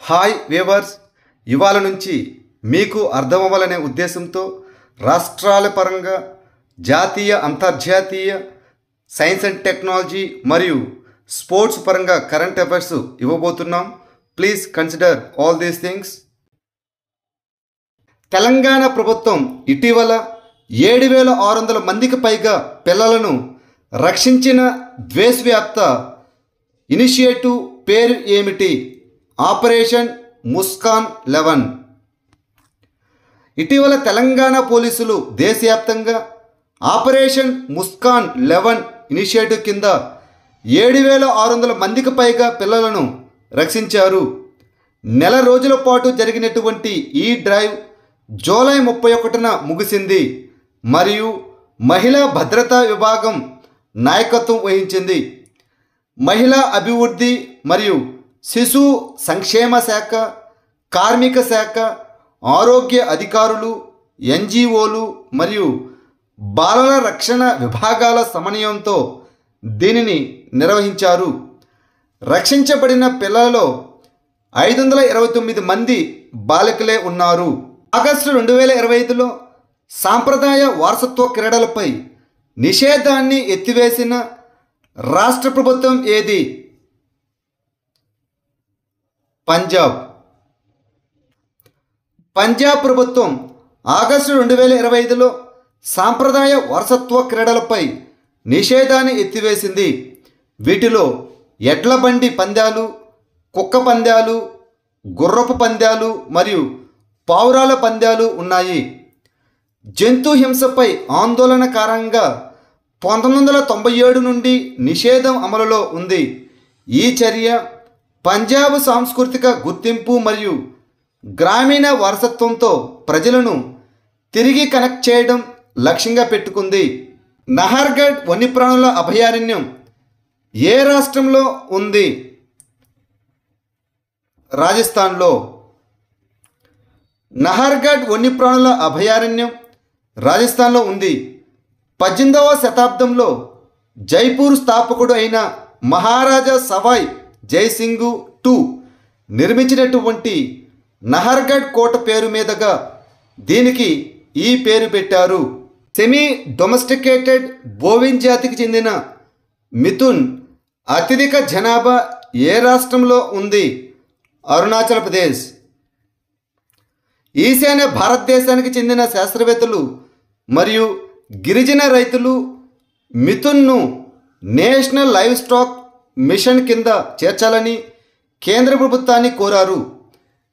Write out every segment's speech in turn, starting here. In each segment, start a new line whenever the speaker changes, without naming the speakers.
Hi weavers, ఇవాళ నుంచి మీకు అర్థమవ్వాలనే ఉద్దేశంతో రాష్ట్రాల పరంగా జాతీయ అంతర్జాతీయ సైన్స్ అండ్ టెక్నాలజీ మరియు స్పోర్ట్స్ పరంగా కరెంట్ అఫైర్స్ ఇవ్వబోతున్నాం. Please consider all these things. Telangana ప్రభుత్వం ఇటీవల 7,600 మందికి పైగా పిల్లలను రక్షించిన దేశవ్యాప్త ఇనిషియేటివ్ పేరు ఏమిటి? ఆపరేషన్ ముస్కాన్ 11. ఇటీవల తెలంగాణ పోలీసులు దేశవ్యాప్తంగా ఆపరేషన్ ముస్కాన్ 11 ఇనిషియేటివ్ కింద 7,600 మందికి పైగా పిల్లలను రక్షించారు. నెల రోజుల పాటు జరిగినటువంటి ఈ డ్రైవ్ జూలై 31న ముగిసింది మరియు మహిళా భద్రతా విభాగం నాయకత్వం వహించింది. మహిళా అభివృద్ధి మరియు శిశు సంక్షేమ శాఖ, కార్మిక శాఖ, ఆరోగ్య అధికారులు, ఎన్జిఓలు మరియు బాలల రక్షణ విభాగాల సమన్వయంతో దీనిని నిర్వహించారు. రక్షించబడిన పిల్లలలో 529 మంది బాలికలే ఉన్నారు. ఆగస్టు 2025లో సాంప్రదాయ వారసత్వ క్రీడలపై నిషేధాన్ని ఎత్తివేసిన రాష్ట్ర ప్రభుత్వం ఏది? పంజాబ్ ప్రభుత్వం ఆగస్టు 2025లో సాంప్రదాయ వారసత్వ క్రీడలపై నిషేధాన్ని ఎత్తివేసింది. వీటిలో ఎడ్ల బండి పందాలు, కుక్క పందాలు, గుర్రపు పందాలు మరియు పావురాల పందాలు ఉన్నాయి. జంతు హింసపై ఆందోళన కారణంగా 1997 నుండి నిషేధం అమలులో ఉంది. ఈ చర్య పంజాబ్ సాంస్కృతిక గుర్తింపు మరియు గ్రామీణ వారసత్వంతో ప్రజలను తిరిగి కనెక్ట్ చేయడం లక్ష్యంగా పెట్టుకుంది. నహర్గఢ్ వన్యప్రాణుల అభయారణ్యం ఏ రాష్ట్రంలో ఉంది? రాజస్థాన్లో. నహర్గఢ్ వన్యప్రాణుల అభయారణ్యం రాజస్థాన్లో ఉంది. 18వ శతాబ్దంలో జైపూర్ స్థాపకుడు అయిన మహారాజా సవాయ్ జైసింగ్ II నిర్మించినటువంటి నహర్గఢ్ కోట పేరు మీదుగా దీనికి ఈ పేరు పెట్టారు. సెమీ డొమెస్టికేటెడ్ బోవిన్ జాతికి చెందిన మిథున్ అత్యధిక జనాభా ఏ రాష్ట్రంలో ఉంది? అరుణాచల్ ప్రదేశ్. ఈశాన్య భారతదేశానికి చెందిన శాస్త్రవేత్తలు మరియు గిరిజన రైతులు మిథున్ను నేషనల్ లైవ్ స్టాక్ మిషన్ కింద చేర్చాలని కేంద్ర ప్రభుత్వాన్ని కోరారు.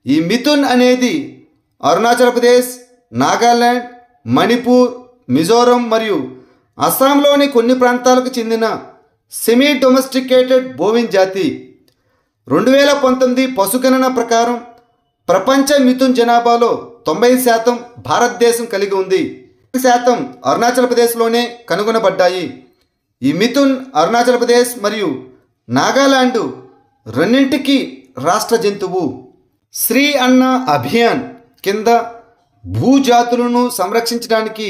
ఈ మిథున్ అనేది అరుణాచల్ ప్రదేశ్, నాగాలాండ్, మణిపూర్, మిజోరం మరియు అస్సాంలోని కొన్ని ప్రాంతాలకు చెందిన సెమీ డొమెస్టికేటెడ్ బోవిన్ జాతి. 2019 పశుగణన ప్రకారం ప్రపంచ మిథున్ జనాభాలో 90% భారతదేశం కలిగి ఉంది. 1% అరుణాచల్ ప్రదేశ్లోనే కనుగొనబడ్డాయి. ఈ మిథున్ అరుణాచల్ ప్రదేశ్ మరియు నాగాలాండ్ రెండింటికి రాష్ట్ర జంతువు. శ్రీ అన్న అభియాన్ కింద భూజాతులను సంరక్షించడానికి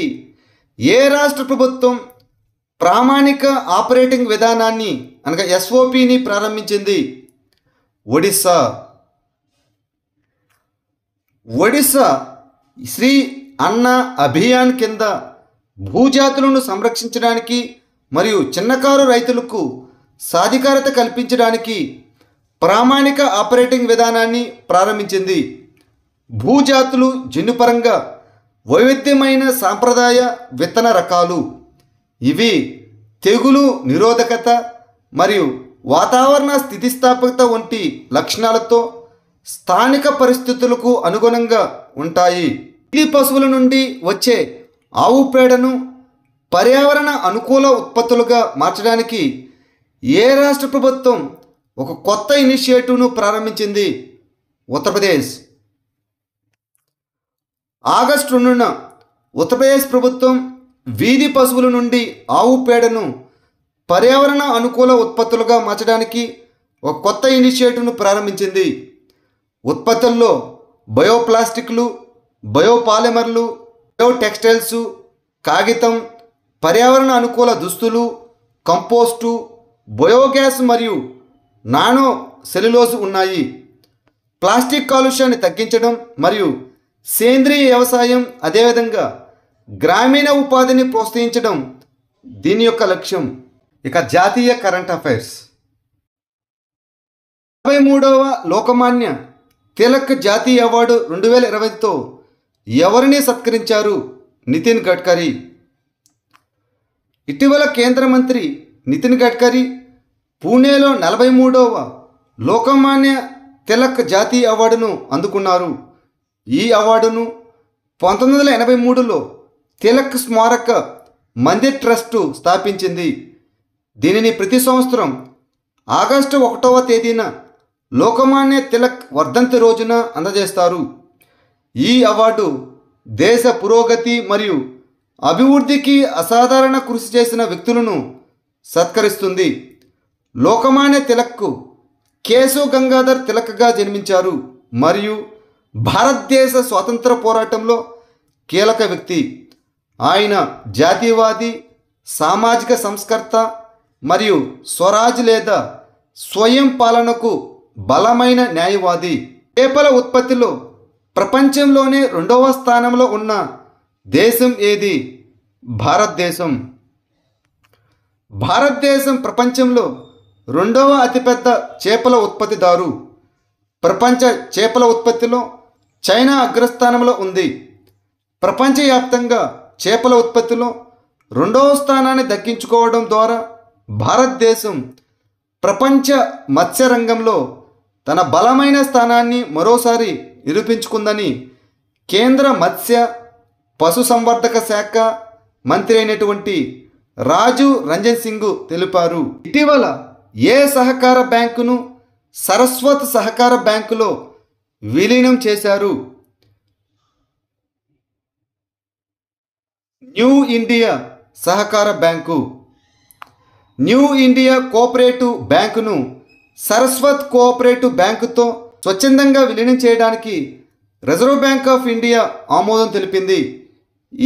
ఏ రాష్ట్ర ప్రభుత్వం ప్రామాణిక ఆపరేటింగ్ విధానాన్ని అనగా SOPని ప్రారంభించింది? ఒడిస్సా. ఒడిస్సా శ్రీ అన్న అభియాన్ కింద భూజాతులను సంరక్షించడానికి మరియు చిన్నకారు రైతులకు సాధికారత కల్పించడానికి ప్రామాణిక ఆపరేటింగ్ విధానాన్ని ప్రారంభించింది. భూజాతులు జన్యుపరంగా వైవిధ్యమైన సాంప్రదాయ విత్తన రకాలు. ఇవి తెగులు నిరోధకత మరియు వాతావరణ స్థితిస్థాపకత వంటి లక్షణాలతో స్థానిక పరిస్థితులకు అనుగుణంగా ఉంటాయి. ఈ పశువుల నుండి వచ్చే ఆవు పేడను పర్యావరణ అనుకూల ఉత్పత్తులుగా మార్చడానికి ఏ రాష్ట్ర ప్రభుత్వం ఒక కొత్త ఇనిషియేటివ్ను ప్రారంభించింది? ఉత్తరప్రదేశ్. ఆగస్టు 2న ఉత్తరప్రదేశ్ ప్రభుత్వం వీధి పశువుల నుండి ఆవు పేడను పర్యావరణ అనుకూల ఉత్పత్తులుగా మార్చడానికి ఒక కొత్త ఇనిషియేటివ్ను ప్రారంభించింది. ఉత్పత్తుల్లో బయోప్లాస్టిక్లు, బయోపాలిమర్లు, బయోటెక్స్టైల్స్, కాగితం, పర్యావరణ అనుకూల దుస్తులు, కంపోస్టు, బయోగ్యాస్ మరియు నానో సెల్యులోజ్ ఉన్నాయి. ప్లాస్టిక్ కాలుష్యాన్ని తగ్గించడం మరియు సేంద్రీయ వ్యవసాయం అదేవిధంగా గ్రామీణ ఉపాధిని ప్రోత్సహించడం దీని యొక్క లక్ష్యం. ఇక జాతీయ కరెంట్ అఫైర్స్. 53వ లోకమాన్య తిలక్ జాతీయ అవార్డు 2020తో ఎవరిని సత్కరించారు? నితిన్ గడ్కరీ. ఇటీవల కేంద్ర మంత్రి నితిన్ గడ్కరీ పూణేలో 43వ లోకమాన్య తిలక్ జాతీయ అవార్డును అందుకున్నారు. ఈ అవార్డును 1983లో తిలక్ స్మారక మందిర్ ట్రస్టు స్థాపించింది. దీనిని ప్రతి సంవత్సరం ఆగస్టు 1వ తేదీన లోకమాన్య తిలక్ వర్ధంతి రోజున అందజేస్తారు. ఈ అవార్డు దేశ పురోగతి మరియు అభివృద్ధికి అసాధారణ కృషి చేసిన వ్యక్తులను సత్కరిస్తుంది. లోకమాన్య తిలక్ కేశవ్ గంగాధర్ తిలక్గా జన్మించారు మరియు భారతదేశ స్వాతంత్ర పోరాటంలో కీలక వ్యక్తి. ఆయన జాతీయవాది, సామాజిక సంస్కర్త మరియు స్వరాజ్ లేదా స్వయం పాలనకు బలమైన న్యాయవాది. చేపల ఉత్పత్తిలో ప్రపంచంలోనే 2వ స్థానంలో ఉన్న దేశం ఏది? భారతదేశం. భారతదేశం ప్రపంచంలో 2వ అతిపెద్ద చేపల ఉత్పత్తిదారు. ప్రపంచ చేపల ఉత్పత్తిలో చైనా అగ్రస్థానంలో ఉంది. ప్రపంచవ్యాప్తంగా చేపల ఉత్పత్తిలో 2వ స్థానాన్ని దక్కించుకోవడం ద్వారా భారతదేశం ప్రపంచ మత్స్య రంగంలో తన బలమైన స్థానాన్ని మరోసారి నిరూపించుకుందని కేంద్ర మత్స్య పశుసంవర్ధక శాఖ మంత్రి అయినటువంటి రాజు రంజన్ సింగ్ తెలిపారు. ఇటీవల ఏ సహకార బ్యాంకును సరస్వత్ సహకార బ్యాంకులో విలీనం చేశారు? న్యూ ఇండియా సహకార బ్యాంకు. న్యూ ఇండియా కోఆపరేటివ్ బ్యాంకును సరస్వత్ కోఆపరేటివ్ బ్యాంకుతో స్వచ్ఛందంగా విలీనం చేయడానికి రిజర్వ్ బ్యాంక్ ఆఫ్ ఇండియా ఆమోదం తెలిపింది.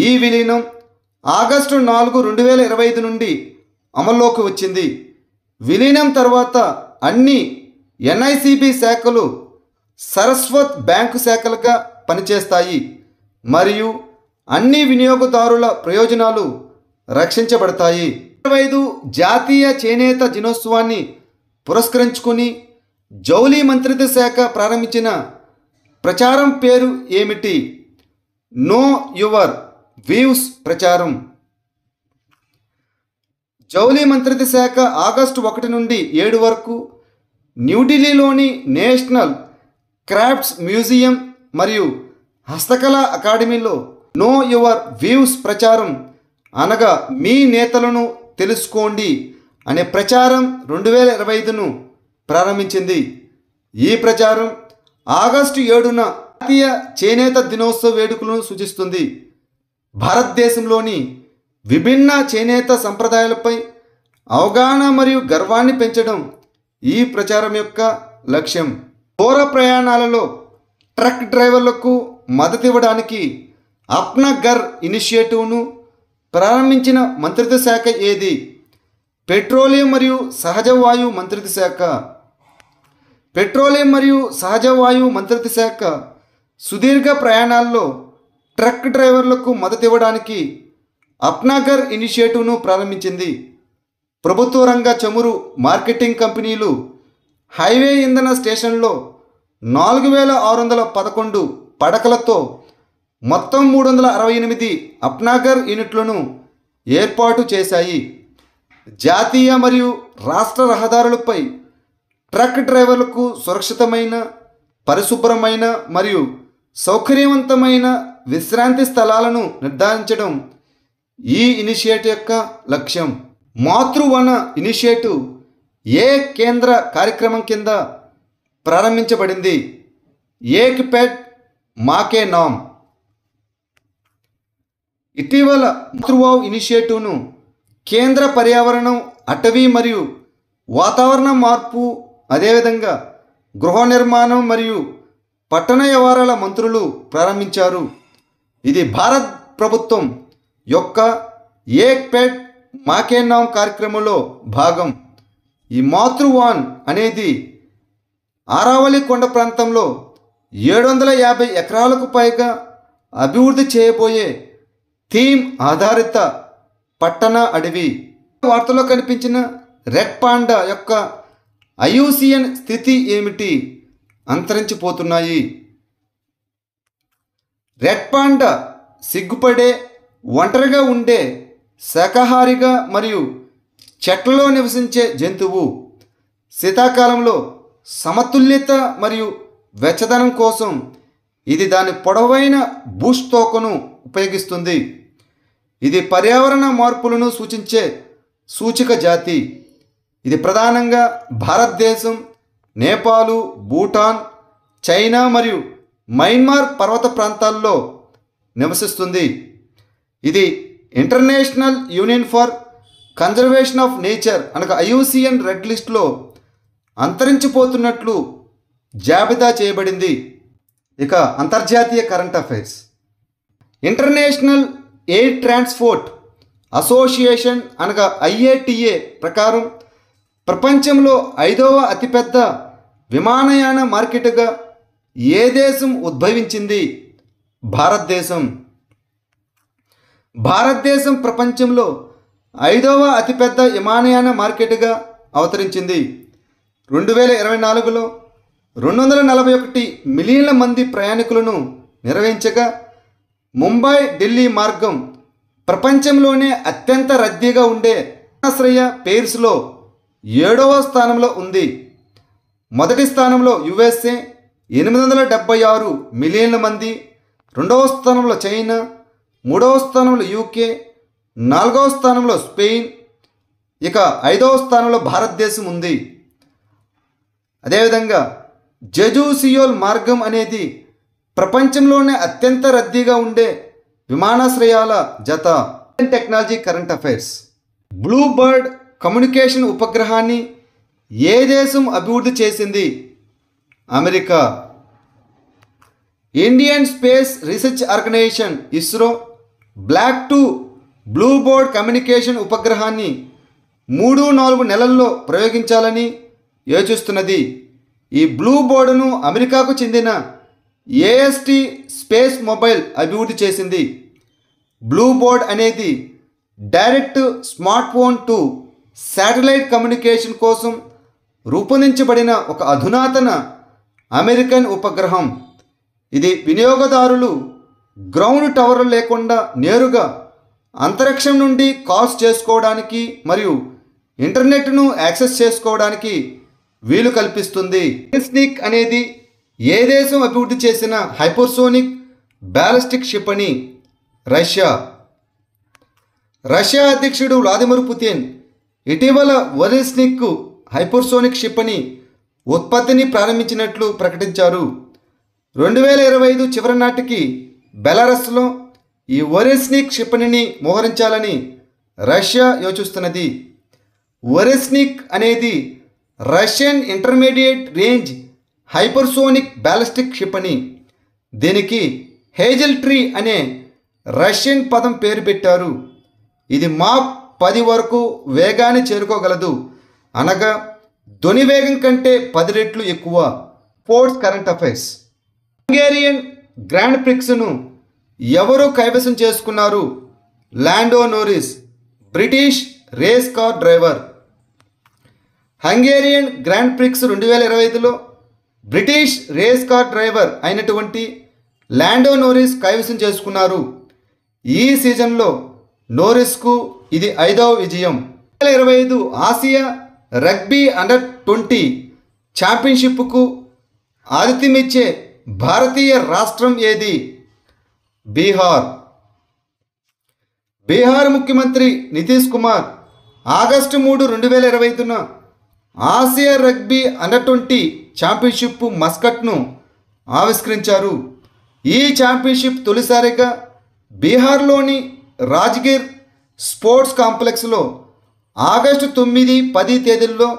ఈ విలీనం ఆగస్టు 4, 2025 నుండి అమల్లోకి వచ్చింది. విలీనం తర్వాత అన్ని ఎన్ఐసిబి శాఖలు సరస్వత్ బ్యాంకు శాఖలుగా పనిచేస్తాయి మరియు అన్ని వినియోగదారుల ప్రయోజనాలు రక్షించబడతాయి. 25 జాతీయ చేనేత దినోత్సవాన్ని పురస్కరించుకుని జౌళి మంత్రిత్వ శాఖ ప్రారంభించిన ప్రచారం పేరు ఏమిటి? నో యువర్ వీవ్స్ ప్రచారం. జౌళి మంత్రిత్వ శాఖ ఆగస్టు 1 నుండి 7 వరకు న్యూఢిల్లీలోని నేషనల్ క్రాఫ్ట్స్ మ్యూజియం మరియు హస్తకళా అకాడమీలో నో యువర్ వీవ్స్ ప్రచారం అనగా మీ నేతలను తెలుసుకోండి అనే ప్రచారం 2025ను ప్రారంభించింది. ఈ ప్రచారం ఆగస్టు 7న జాతీయ చేనేత దినోత్సవ వేడుకలను సూచిస్తుంది. భారతదేశంలోని విభిన్న చేనేత సంప్రదాయాలపై అవగాహన మరియు గర్వాన్ని పెంచడం ఈ ప్రచారం యొక్క లక్ష్యం. దూర ప్రయాణాలలో ట్రక్ డ్రైవర్లకు మద్దతు ఇవ్వడానికి అప్నా ఘర్ ఇనిషియేటివ్ను ప్రారంభించిన మంత్రిత్వ శాఖ ఏది? పెట్రోలియం మరియు సహజ వాయువు మంత్రిత్వ శాఖ. పెట్రోలియం మరియు సహజ వాయువు మంత్రిత్వ శాఖ సుదీర్ఘ ప్రయాణాల్లో ట్రక్ డ్రైవర్లకు మద్దతు ఇవ్వడానికి అప్నా ఘర్ ఇనిషియేటివ్ను ప్రారంభించింది. ప్రభుత్వ రంగ చమురు మార్కెటింగ్ కంపెనీలు హైవే ఇంధన స్టేషన్లో 4611 పడకలతో మొత్తం 368 అప్నా ఘర్ యూనిట్లను ఏర్పాటు చేశాయి. జాతీయ మరియు రాష్ట్ర రహదారులపై ట్రక్ డ్రైవర్లకు సురక్షితమైన, పరిశుభ్రమైన మరియు సౌకర్యవంతమైన విశ్రాంతి స్థలాలను నిర్ధారించడం ఈ ఇనిషియేటివ్ యొక్క లక్ష్యం. మాతృవన ఇనిషియేటివ్ ఏ కేంద్ర కార్యక్రమం కింద ప్రారంభించబడింది? ఏక్ పెట్ మాకే నామ్. ఇటీవల మాతృవావ్ ఇనిషియేటివ్ను కేంద్ర పర్యావరణం, అటవీ మరియు వాతావరణ మార్పు అదేవిధంగా గృహ నిర్మాణం మరియు పట్టణ వ్యవహారాల మంత్రులు ప్రారంభించారు. ఇది భారత్ ప్రభుత్వం యొక్క ఏక్ పెట్ మాకే నామ్ కార్యక్రమంలో భాగం. ఈ మాతృవాన్ అనేది ఆరావళి కొండ ప్రాంతంలో 750 ఎకరాలకు పైగా అభివృద్ధి చేయబోయే థీమ్ ఆధారిత పట్టణ అడవి. వార్తలో కనిపించిన రెడ్ పాండా యొక్క ఐయుసిఎన్ స్థితి ఏమిటి? అంతరించిపోతున్నాయి. రెడ్ పాండా సిగ్గుపడే, ఒంటరిగా ఉండే, శాకాహారిగా మరియు చెట్లలో నివసించే జంతువు. శీతాకాలంలో సమతుల్యత మరియు వెచ్చదనం కోసం ఇది దాని పొడవైన బుష్ తోకను ఉపయోగిస్తుంది. ఇది పర్యావరణ మార్పులను సూచించే సూచిక జాతి. ఇది ప్రధానంగా భారతదేశం, నేపాలు, భూటాన్, చైనా మరియు మయన్మార్ పర్వత ప్రాంతాల్లో నివసిస్తుంది. ఇది international union for conservation of nature అనగా ఐయుసిఎన్ రెడ్ లిస్ట్లో అంతరించిపోతున్నట్లు జాబితా చేయబడింది. ఇక అంతర్జాతీయ current affairs. International air transport association అనగా IATA ప్రకారం ప్రపంచంలో 5వ అతిపెద్ద విమానయాన మార్కెట్గా ఏ దేశం ఉద్భవించింది? భారతదేశం. భారతదేశం ప్రపంచంలో 5వ అతిపెద్ద విమానయాన మార్కెట్గా అవతరించింది. 2024లో 241 మిలియన్ల మంది ప్రయాణికులను నిర్వహించగా ముంబై ఢిల్లీ మార్గం ప్రపంచంలోనే అత్యంత రద్దీగా ఉండే విమానాశ్రయ పేర్స్లో 7వ స్థానంలో ఉంది. మొదటి స్థానంలో USA 876 మిలియన్ల మంది, 2వ స్థానంలో చైనా, 3వ స్థానంలో UK, 4వ స్థానంలో స్పెయిన్, ఇక 5వ స్థానంలో భారతదేశం ఉంది. అదేవిధంగా జెజు సియోల్ మార్గం అనేది ప్రపంచంలోనే అత్యంత రద్దీగా ఉండే విమానాశ్రయాల జత. Technology current affairs. Blue Bird communication ఉపగ్రహాన్ని ఏ దేశం అభివృద్ధి చేసింది? America. Indian Space Research Organisation ISRO Block 2 Blue Bird communication ఉపగ్రహాన్ని 3-4 నెలల్లో ప్రయోగించాలని యోచిస్తున్నది. ఈ బ్లూ బర్డ్ను అమెరికాకు చెందిన AST స్పేస్ మొబైల్ అభివృద్ధి చేసింది. బ్లూ బర్డ్ అనేది direct smart phone to satellite communication కోసం రూపొందించబడిన ఒక అధునాతన అమెరికన్ ఉపగ్రహం. ఇది వినియోగదారులు గ్రౌండ్ టవర్లు లేకుండా నేరుగా అంతరిక్షం నుండి కాల్స్ చేసుకోవడానికి మరియు ఇంటర్నెట్ను యాక్సెస్ చేసుకోవడానికి వీలు కల్పిస్తుంది. స్నిక్ అనేది ఏ దేశం అభివృద్ధి చేసిన హైపర్సోనిక్ బ్యాలిస్టిక్ క్షిపణి? రష్యా. రష్యా అధ్యక్షుడు వ్లాదిమిర్ పుతిన్ ఇటీవల ఒరెస్నిక్ హైపర్సోనిక్ క్షిపణి ఉత్పత్తిని ప్రారంభించినట్లు ప్రకటించారు. 2025 చివరి నాటికి బెలారస్లో ఈ ఒరెస్నిక్ క్షిపణిని మోహరించాలని రష్యా యోచిస్తున్నది. ఒరెస్నిక్ అనేది Russian intermediate range hypersonic ballistic క్షిపణి. దీనికి హేజల్ ట్రీ అనే రష్యన్ పదం పేరు పెట్టారు. ఇది మాక్ 10 వరకు వేగాన్ని చేరుకోగలదు, అనగా ధ్వని వేగం కంటే 10 రెట్లు ఎక్కువ. Sports current affairs. Hungarian Grand ప్రిక్స్ను ఎవరు కైవసం చేసుకున్నారు? Lando Norris, British race car driver. Hungarian Grand Prix 2025లో బ్రిటిష్ రేస్ కార్ డ్రైవర్ అయినటువంటి లాండో నోరిస్ కైవసం చేసుకున్నారు. ఈ సీజన్లో నోరిస్కు ఇది 5వ విజయం. 2025 ఆసియా రగ్బీ అండర్-20 ఛాంపియన్షిప్కు ఆతిథ్యమిచ్చే భారతీయ రాష్ట్రం ఏది? బీహార్. బీహార్ ముఖ్యమంత్రి నితీష్ కుమార్ ఆగస్టు 3, 2025న ఆసియా రగ్బీ అండర్-20 ఛాంపియన్షిప్ మస్కట్ను ఆవిష్కరించారు. ఈ ఛాంపియన్షిప్ తొలిసారిగా బీహార్లోని రాజ్గిర్ స్పోర్ట్స్ కాంప్లెక్స్లో ఆగస్టు 9, 10 తేదీల్లో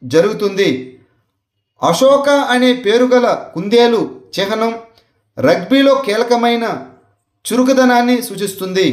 జరుగుతుంది. అశోక అనే పేరుగల కుందేలు చిహ్నం రగ్బీలో కీలకమైన చురుకుదనాన్ని సూచిస్తుంది.